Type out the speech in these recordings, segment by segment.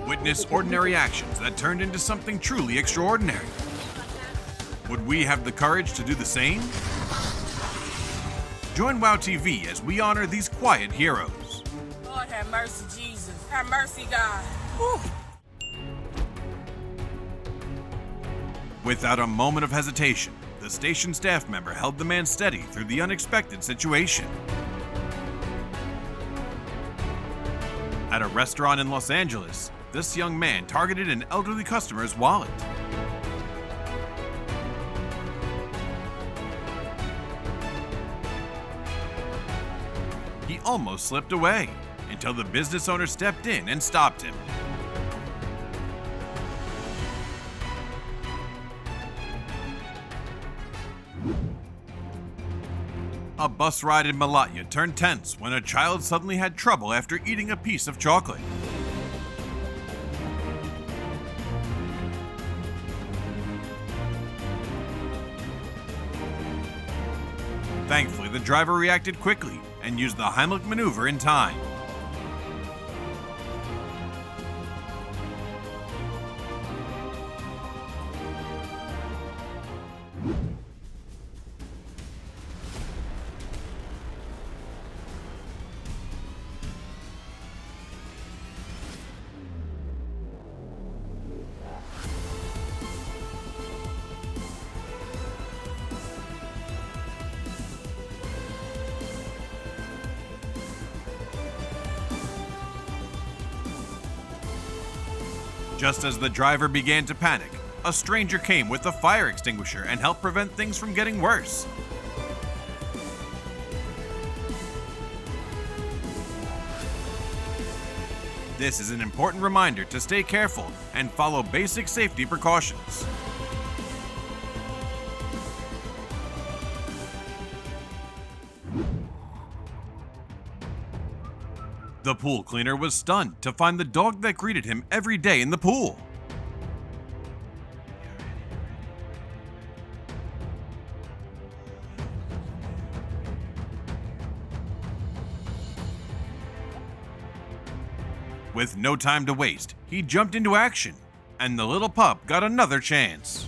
Witness ordinary actions that turned into something truly extraordinary. Would we have the courage to do the same? Join wowtv as we honor these quiet heroes. Lord have mercy, Jesus. Have mercy, God. Whew. Without a moment of hesitation, the station staff member held the man steady through the unexpected situation. At a restaurant in Los Angeles, this young man targeted an elderly customer's wallet. He almost slipped away until the business owner stepped in and stopped him. A bus ride in Malatya turned tense when a child suddenly had trouble after eating a piece of chocolate. Thankfully, the driver reacted quickly and used the Heimlich maneuver in time. Just as the driver began to panic, a stranger came with a fire extinguisher and helped prevent things from getting worse. This is an important reminder to stay careful and follow basic safety precautions. The pool cleaner was stunned to find the dog that greeted him every day in the pool. With no time to waste, he jumped into action, and the little pup got another chance.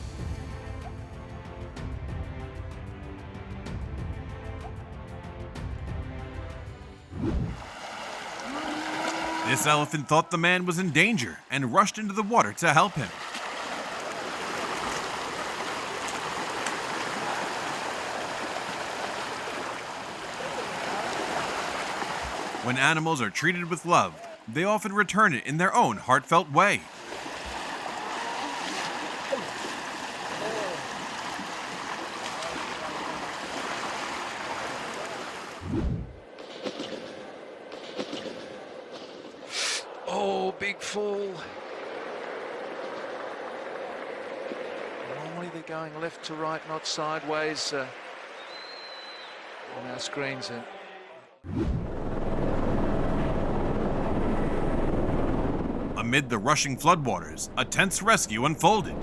This elephant thought the man was in danger and rushed into the water to help him. When animals are treated with love, they often return it in their own heartfelt way. Oh, big fall. Normally they're going left to right, not sideways on our screens. Amid the rushing floodwaters, a tense rescue unfolded.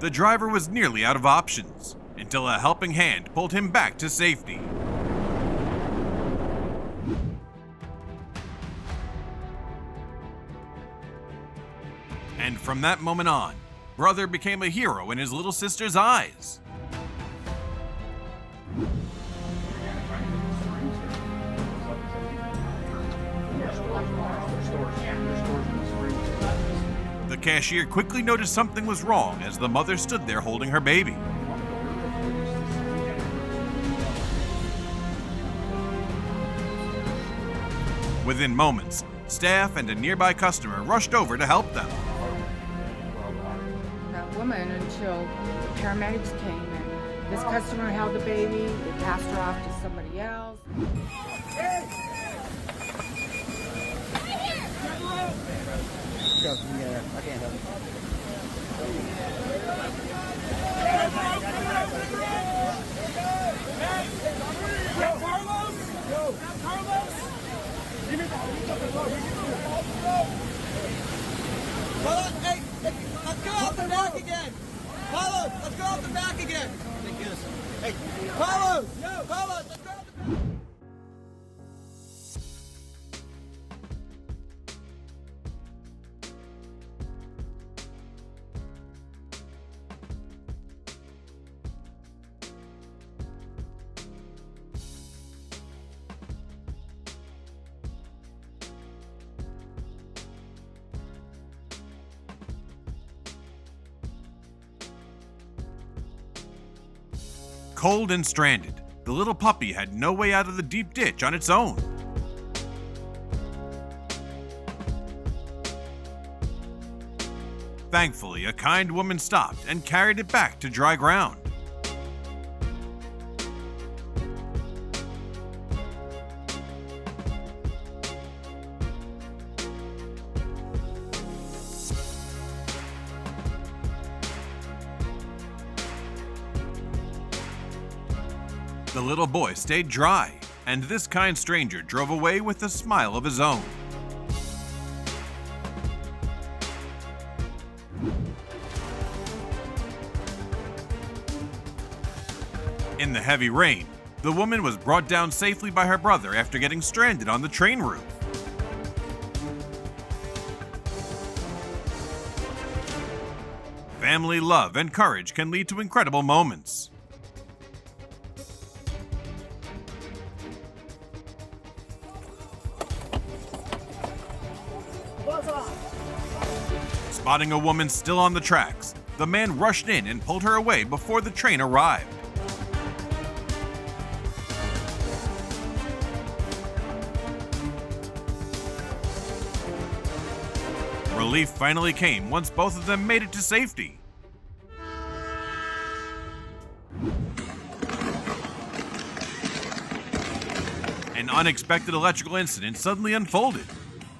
The driver was nearly out of options until a helping hand pulled him back to safety. And from that moment on, brother became a hero in his little sister's eyes. The cashier quickly noticed something was wrong as the mother stood there holding her baby. Within moments, staff and a nearby customer rushed over to help them. That woman until the paramedics came and this customer held the baby, they passed her off to somebody else. I can't help Hey, let's go off the back again. Carlos, let's go off the back again. Hey, Carlos, let's go off the back. Cold and stranded, the little puppy had no way out of the deep ditch on its own. Thankfully, a kind woman stopped and carried it back to dry ground. The little boy stayed dry, and this kind stranger drove away with a smile of his own. In the heavy rain, the woman was brought down safely by her brother after getting stranded on the train roof. Family love and courage can lead to incredible moments. Spotting a woman still on the tracks, the man rushed in and pulled her away before the train arrived. Relief finally came once both of them made it to safety. An unexpected electrical incident suddenly unfolded.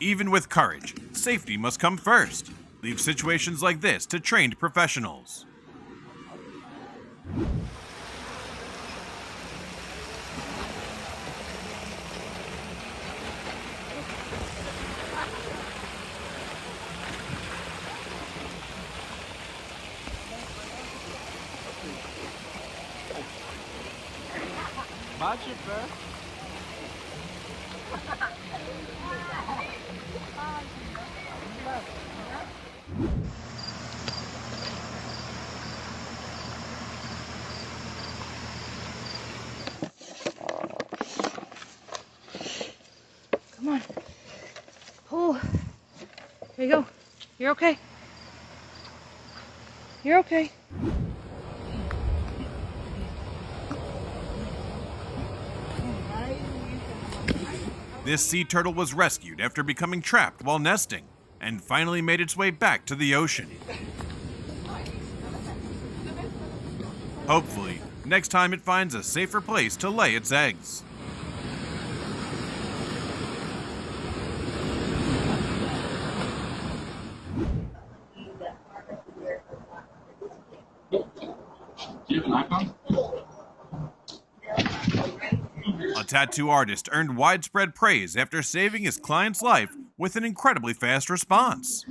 Even with courage, safety must come first. Leave situations like this to trained professionals. Come on. Pull. There you go. You're okay. You're okay. This sea turtle was rescued after becoming trapped while nesting and finally made its way back to the ocean. Hopefully, next time it finds a safer place to lay its eggs. Do you have an iPhone? A tattoo artist earned widespread praise after saving his client's life with an incredibly fast response.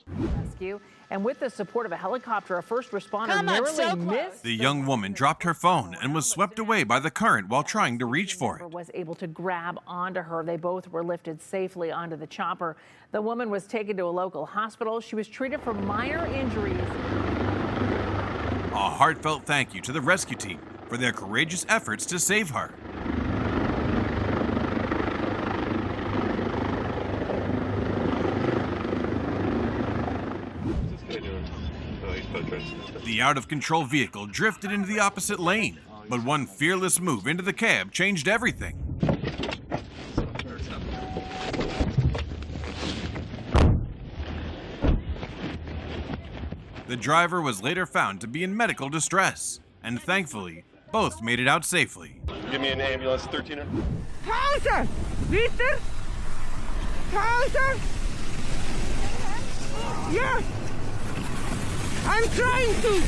Rescue, and with the support of a helicopter, a first responder narrowly missed. The young woman dropped her phone and was swept away by the current while trying to reach for it. Was able to grab onto her. They both were lifted safely onto the chopper. The woman was taken to a local hospital. She was treated for minor injuries. A heartfelt thank you to the rescue team for their courageous efforts to save her. The out-of-control vehicle drifted into the opposite lane, but one fearless move into the cab changed everything. The driver was later found to be in medical distress, and thankfully, both made it out safely. Give me an ambulance, 1300. Closer! Peter! Closer! Yes! I'm trying to!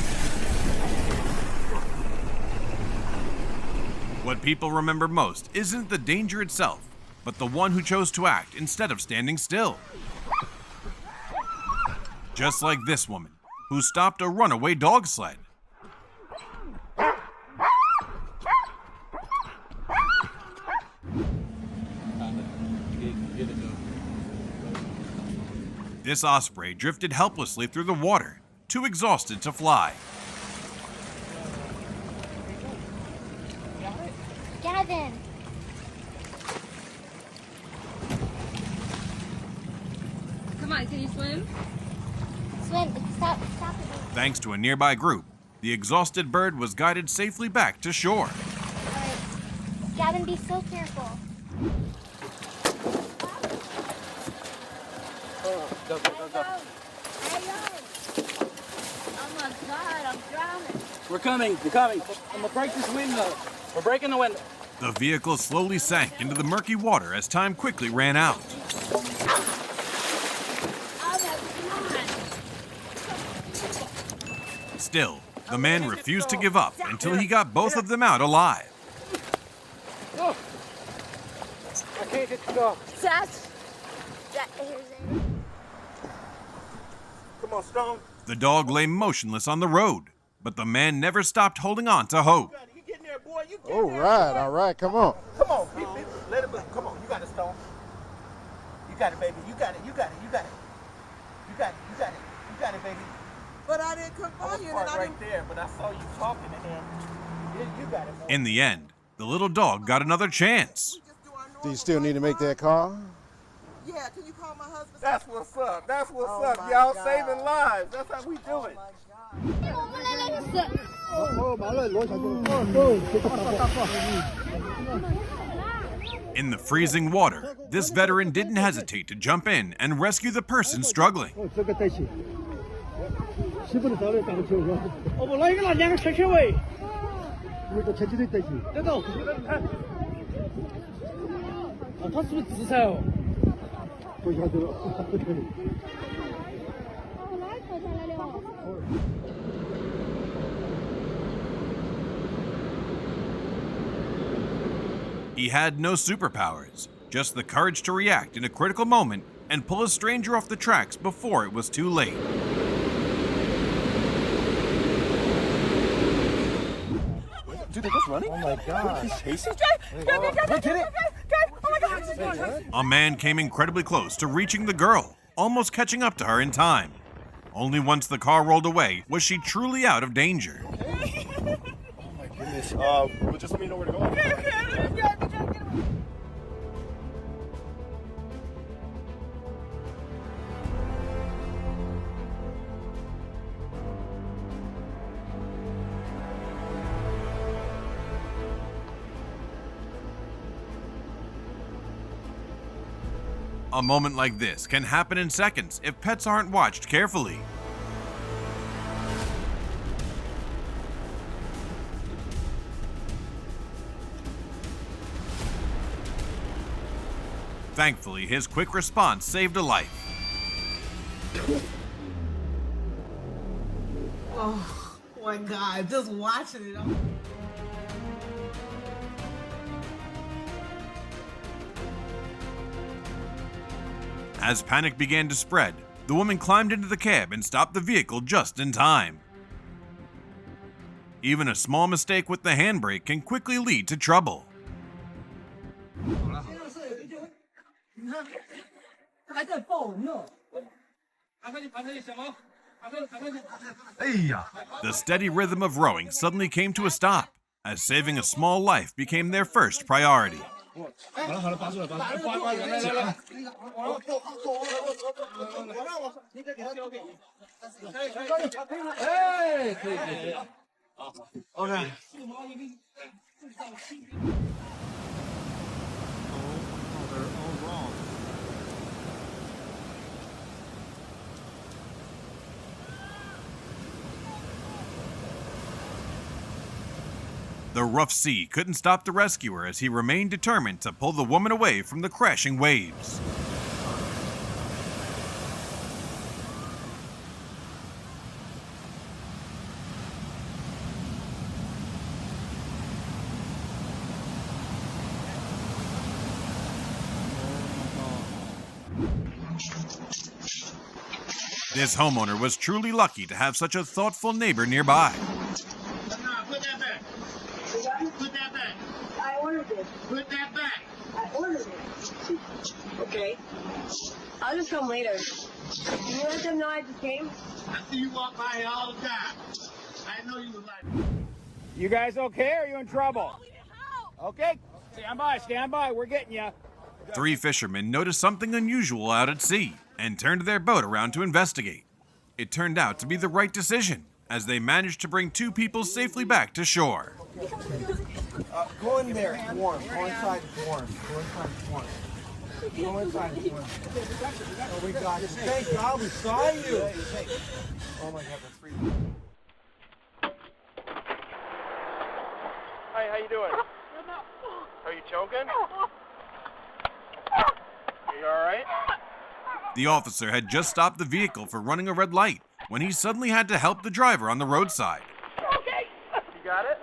What people remember most isn't the danger itself, but the one who chose to act instead of standing still. Just like this woman, who stopped a runaway dog sled. This osprey drifted helplessly through the water, too exhausted to fly. Gavin! Come on, can you swim? Swim, stop it. Thanks to a nearby group, the exhausted bird was guided safely back to shore. All right. Gavin, be so careful. Go. Oh my God, I'm drowning. We're coming. I'm gonna break this window. We're breaking the window. The vehicle slowly sank into the murky water as time quickly ran out. Still, the man refused to give up until he got both of them out alive. Oh. I can't get you off. Come on, Stone. The dog lay motionless on the road, but the man never stopped holding on to hope. You get in there, boy. You get All right, come on. Come on, let it go. Come on, you got it, Stone. You got it, baby. You got it, baby. But I didn't come I was on you, parked right there, but I saw you talking to him. You got it, boy. In the end, the little dog got another chance. Do you still need to make that call? Yeah, can you call my husband? That's what's up. Y'all saving lives. That's how we do it. In the freezing water, this veteran didn't hesitate to jump in and rescue the person struggling. He had no superpowers, just the courage to react in a critical moment and pull a stranger off the tracks before it was too late. Dude, they're just running? Oh my God. He's chasing? A man came incredibly close to reaching the girl, almost catching up to her in time. Only once the car rolled away was she truly out of danger. Oh my goodness. Well, just let me know where to go. A moment like this can happen in seconds if pets aren't watched carefully. Thankfully, his quick response saved a life. Oh my God, just watching it. As panic began to spread, the woman climbed into the cab and stopped the vehicle just in time. Even a small mistake with the handbrake can quickly lead to trouble. The steady rhythm of rowing suddenly came to a stop, as saving a small life became their first priority. The rough sea couldn't stop the rescuer as he remained determined to pull the woman away from the crashing waves. This homeowner was truly lucky to have such a thoughtful neighbor nearby. Put that back. Put that back. I ordered it. Put that back. I ordered it. Okay. I'll just come later. Can you let them know I just came? I see you walk by here all the time. I know you was like. You guys okay? Or are you in trouble? Okay. Stand by. We're getting you. 3 fishermen noticed something unusual out at sea and turned their boat around to investigate. It turned out to be the right decision, as they managed to bring 2 people safely back to shore. Go in there. It's warm. Go inside. It's warm. Go inside. It's warm. Go inside. It's warm. Oh my God. Thank God we saw you. Oh my God. That's freezing. Hi, how you doing? Are you choking? Are you all right? The officer had just stopped the vehicle for running a red light when he suddenly had to help the driver on the roadside. Okay. You got it?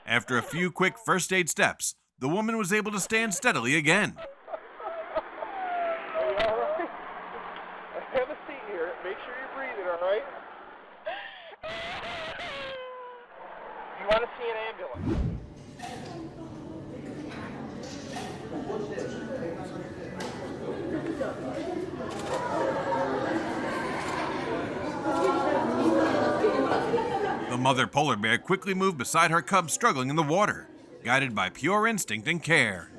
After a few quick first aid steps, the woman was able to stand steadily again. Are you all right? I have a seat here. Make sure you're breathing, all right? You want to see an ambulance? The mother polar bear quickly moved beside her cub struggling in the water, guided by pure instinct and care.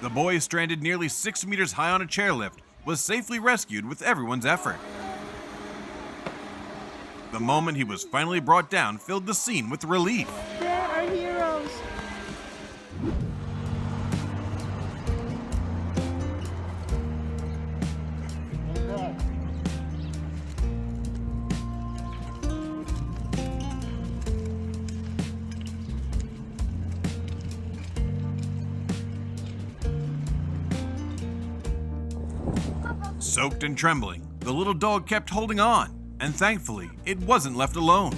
The boy, stranded nearly 6 meters high on a chairlift, was safely rescued with everyone's effort. The moment he was finally brought down filled the scene with relief. They're our heroes. Soaked and trembling, the little dog kept holding on, and thankfully, it wasn't left alone.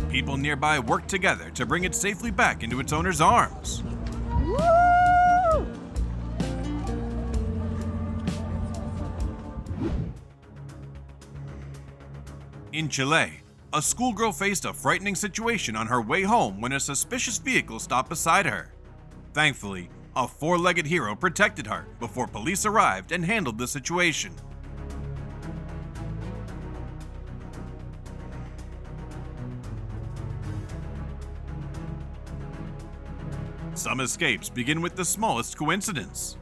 People nearby worked together to bring it safely back into its owner's arms. Woo! In Chile, a schoolgirl faced a frightening situation on her way home when a suspicious vehicle stopped beside her. Thankfully, a 4-legged hero protected her before police arrived and handled the situation. Some escapes begin with the smallest coincidence.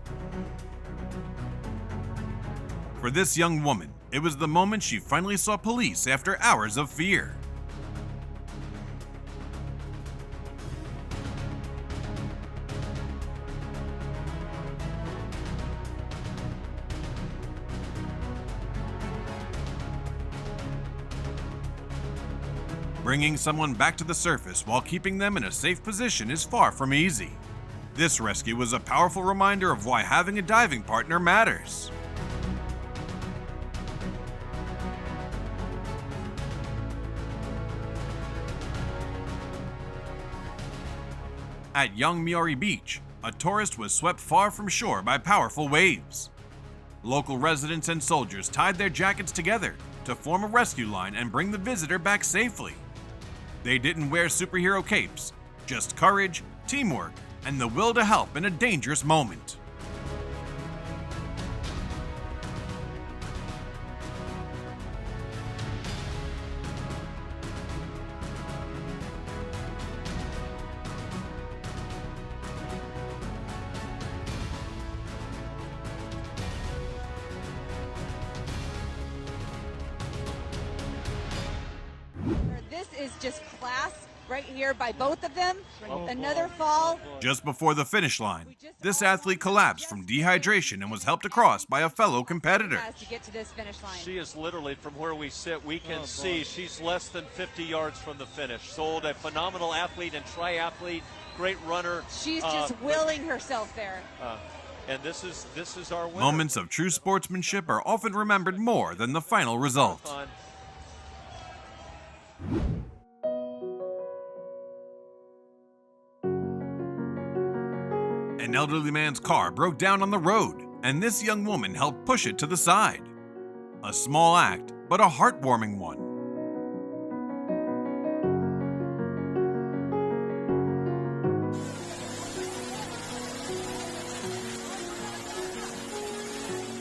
For this young woman, it was the moment she finally saw police after hours of fear. Bringing someone back to the surface while keeping them in a safe position is far from easy. This rescue was a powerful reminder of why having a diving partner matters. At Young Miori Beach, a tourist was swept far from shore by powerful waves. Local residents and soldiers tied their jackets together to form a rescue line and bring the visitor back safely. They didn't wear superhero capes, just courage, teamwork, and the will to help in a dangerous moment. This is just class right here by both of them. Another fall. Just before the finish line, this athlete collapsed from dehydration and was helped across by a fellow competitor. To get to this finish line. She is literally, from where we sit, we can see she's less than 50 yards from the finish. Sold, a phenomenal athlete and triathlete, great runner. She's just willing herself there. And this is our winner. Moments of true sportsmanship are often remembered more than the final result. An elderly man's car broke down on the road, and this young woman helped push it to the side. A small act, but a heartwarming one.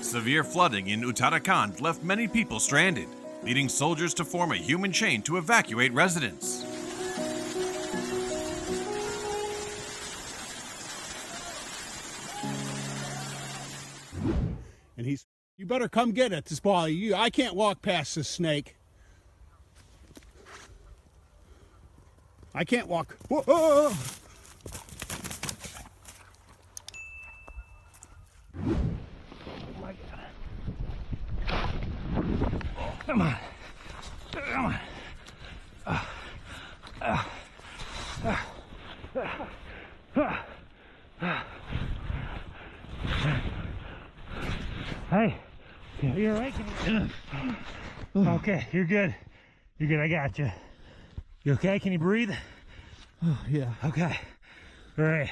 Severe flooding in Uttarakhand left many people stranded, leading soldiers to form a human chain to evacuate residents. And you better come get it, this ball. I can't walk past this snake. I can't walk. Whoa, whoa, whoa. Come on. Come on. Hey, you all right? Okay, you're good. You're good, I got you. You okay? Can you breathe? Oh, yeah. Okay. All right.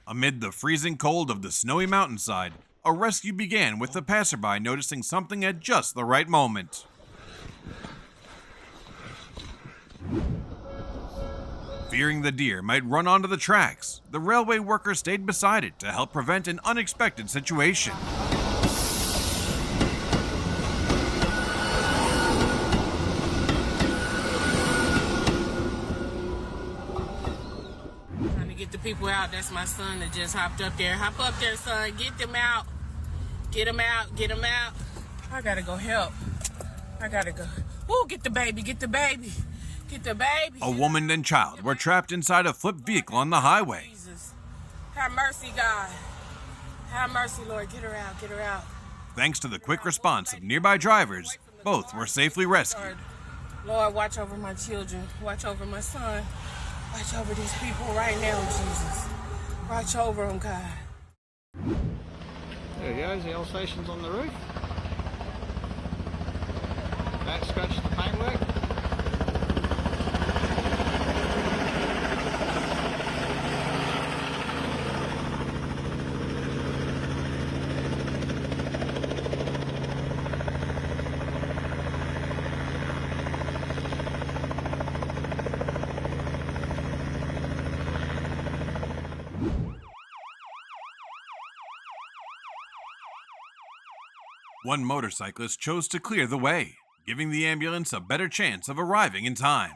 Amid the freezing cold of the snowy mountainside, a rescue began with the passerby noticing something at just the right moment. Fearing the deer might run onto the tracks, the railway worker stayed beside it to help prevent an unexpected situation. Trying to get the people out. That's my son that just hopped up there. Hop up there, son. Get them out. Get them out. Get them out. I gotta go help. I gotta go. Ooh, get the baby. Get the baby. Get the baby. A woman and child were trapped inside a flipped vehicle on the highway. Jesus. Have mercy, God. Have mercy, Lord. Get her out. Get her out. Thanks to the quick response of nearby drivers, both were safely rescued. Lord, watch over my children. Watch over my son. Watch over these people right now, Jesus. Watch over them, God. There he goes, the Alsatian's on the roof. That scratched the paintwork. One motorcyclist chose to clear the way, giving the ambulance a better chance of arriving in time.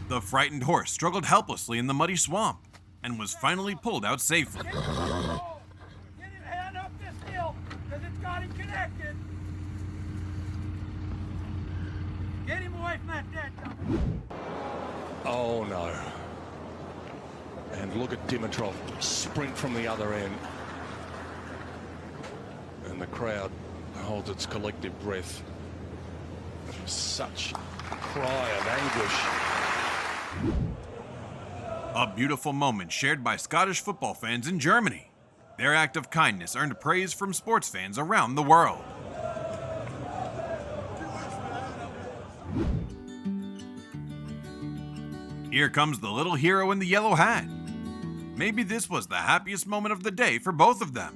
The frightened horse struggled helplessly in the muddy swamp and was finally pulled out safely. Get him hand up this hill, because it's got him connected. Get him away from that dead guy. Oh no. And look at Dimitrov sprint from the other end. And the crowd holds its collective breath. Such a cry of anguish. A beautiful moment shared by Scottish football fans in Germany. Their act of kindness earned praise from sports fans around the world. Here comes the little hero in the yellow hat. Maybe this was the happiest moment of the day for both of them.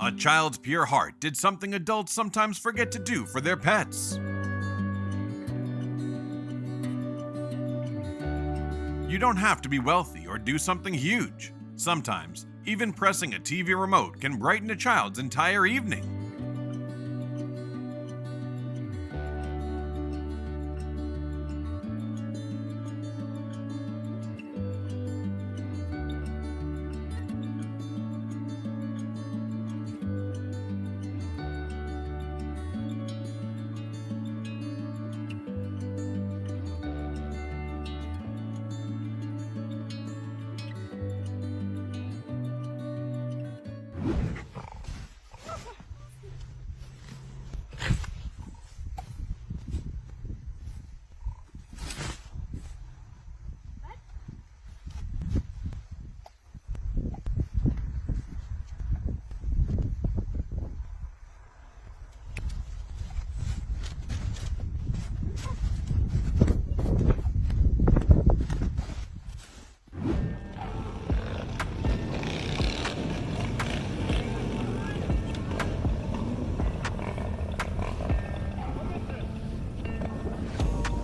A child's pure heart did something adults sometimes forget to do for their pets. You don't have to be wealthy or do something huge. Sometimes, even pressing a TV remote can brighten a child's entire evening.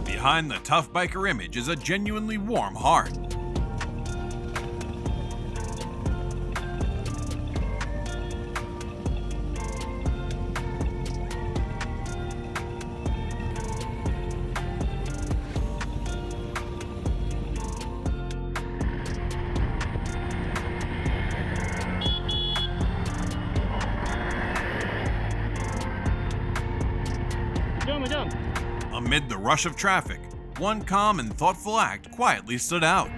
Behind the tough biker image is a genuinely warm heart. Amid the rush of traffic, one calm and thoughtful act quietly stood out.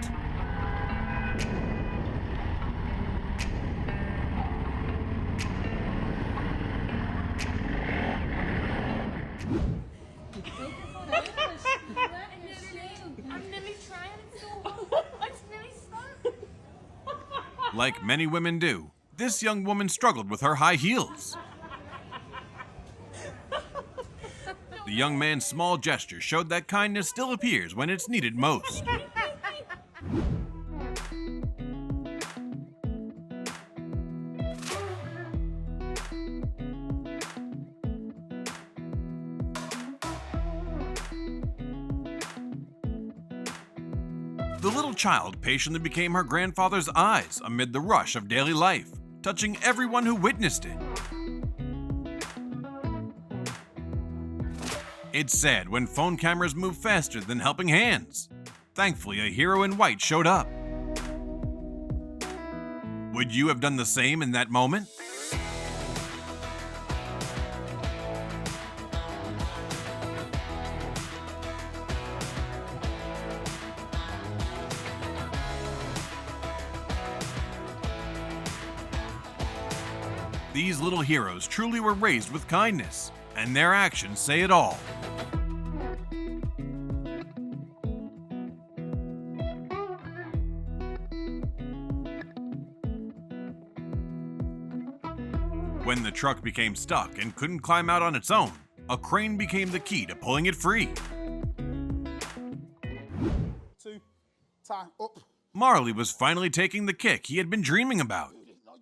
Like many women do, this young woman struggled with her high heels. The young man's small gesture showed that kindness still appears when it's needed most. The little child patiently became her grandfather's eyes amid the rush of daily life, touching everyone who witnessed it. It's sad when phone cameras move faster than helping hands. Thankfully, a hero in white showed up. Would you have done the same in that moment? These little heroes truly were raised with kindness, and their actions say it all. When the truck became stuck and couldn't climb out on its own, a crane became the key to pulling it free. Marley was finally taking the kick he had been dreaming about.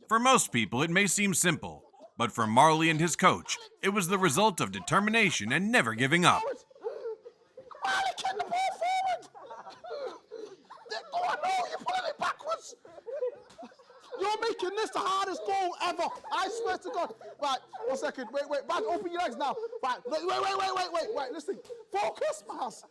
For most people, it may seem simple, but for Marley and his coach, it was the result of determination and never giving up. Marley, kick the ball forward! Oh no, you're pulling it backwards! You're making this the hardest goal ever! I swear to God! Right, 1 second, wait, Brad, open your legs now! Right, wait, listen! Focus, Mars!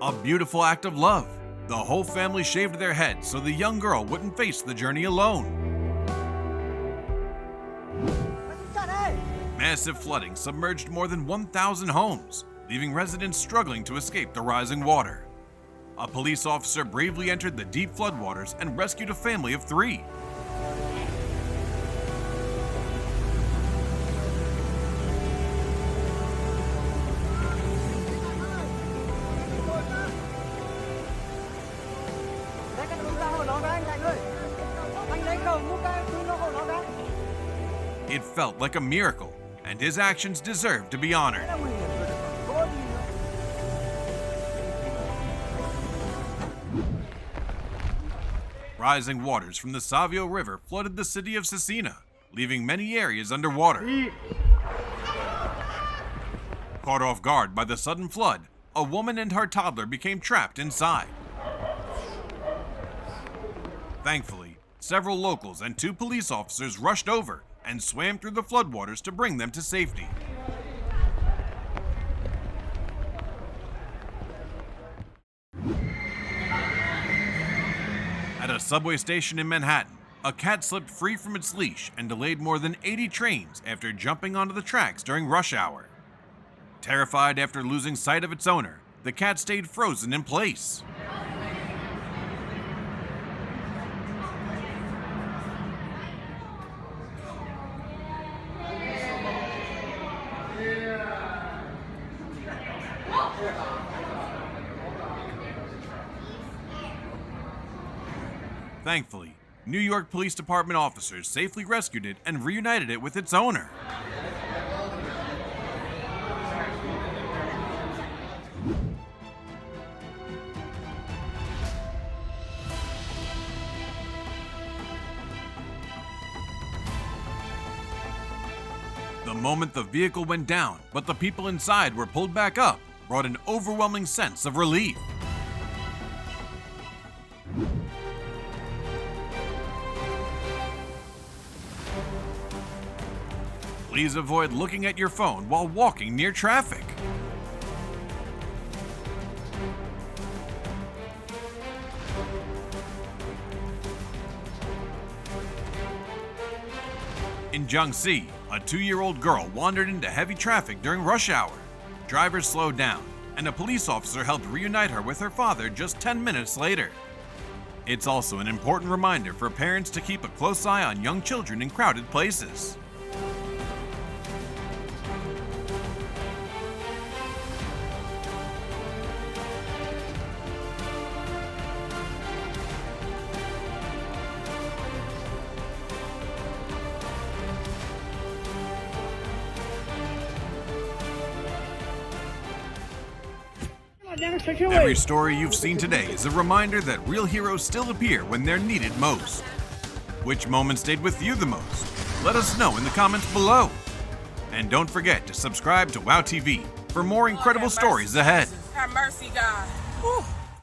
A beautiful act of love. The whole family shaved their heads so the young girl wouldn't face the journey alone. Massive flooding submerged more than 1,000 homes, leaving residents struggling to escape the rising water. A police officer bravely entered the deep floodwaters and rescued a family of 3. It felt like a miracle, and his actions deserve to be honored. Rising waters from the Savio River flooded the city of Cesena, leaving many areas underwater. Caught off guard by the sudden flood, a woman and her toddler became trapped inside. Thankfully, several locals and 2 police officers rushed over and swam through the floodwaters to bring them to safety. At a subway station in Manhattan, a cat slipped free from its leash and delayed more than 80 trains after jumping onto the tracks during rush hour. Terrified after losing sight of its owner, the cat stayed frozen in place. Thankfully, New York Police Department officers safely rescued it and reunited it with its owner. The moment the vehicle went down, but the people inside were pulled back up, brought an overwhelming sense of relief. Please avoid looking at your phone while walking near traffic. In Jiangxi, a 2-year-old girl wandered into heavy traffic during rush hour. Drivers slowed down, and a police officer helped reunite her with her father just 10 minutes later. It's also an important reminder for parents to keep a close eye on young children in crowded places. Every story you've seen today is a reminder that real heroes still appear when they're needed most. Which moment stayed with you the most? Let us know in the comments below. And don't forget to subscribe to WowTV for more incredible stories ahead. Have mercy, God. Whew.